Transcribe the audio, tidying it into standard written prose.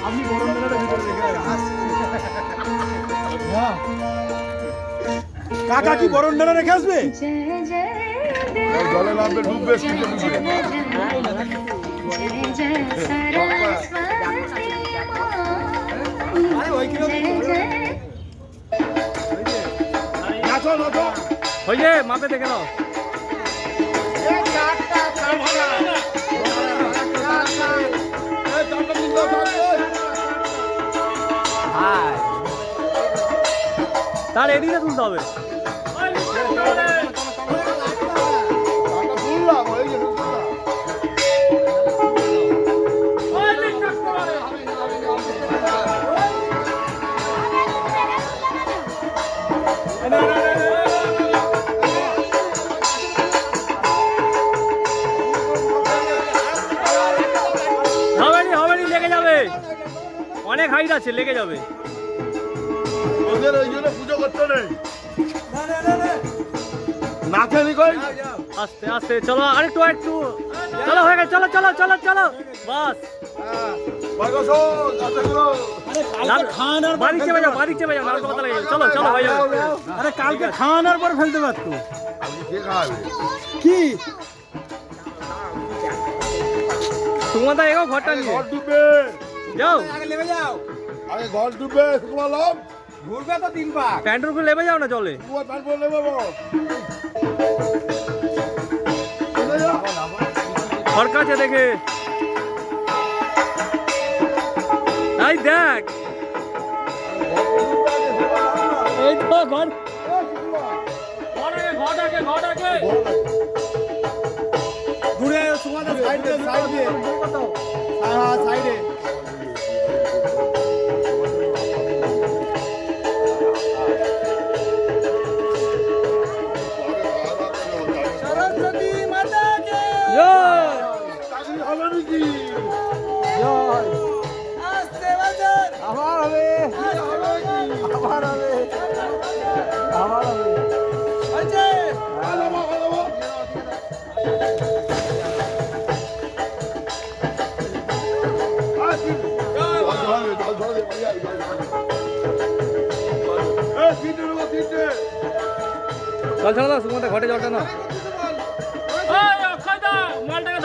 আপনি গরম মেলাটা ভিতরে রেখে কাকা কি বরণ মেলা রেখে আসবে? জলে নামবে ডুববে হয়ে মাপে দেখে নাও। তার এদিকে তুলতে হবে। লেগে যাবে, অনেক হাইট আছে, লেগে যাবে। ওদের ওই জন্য পুজো করতে নেই, নাচেনি কই। আস্তে আস্তে চলো, আরেকটু আরেকটু চলো, হয়ে গেছে, চলো চলো চলো চলো, বাস। বাড়ি চেপে যাও, বাড়ি চেপে যাও, নারকেল পাতা লেগে যাবে। চলো চলো হয়ে যাবে। আরে কালকে খাওয়ানোর পর ফেলতে পারতো। কি তোমার দা এগো, ঘরটা নিয়ে ঘর ডুববে, যাও, আগে ঘর ডুববে, শুকলাম ঘুরবে তো 3 বার। প্যান্টের উপরে লেবে যাও না জলে। তারপর নেবে ঘর কাছে দেখে, এই দেখ, এই তো ঘর, ঘর আগে। দূরে সুমাদা সাইডে সাইডে হ্যাঁ সাইডে সরস্বতী মাতা কে জয়। হবে নাকি? জয়। আস্তে বাজার আবার হবে, আবার হবে, আবার হবে। আচ্ছা চল চলো, সুমন্ত ঘটে জলটা না। মালটাকে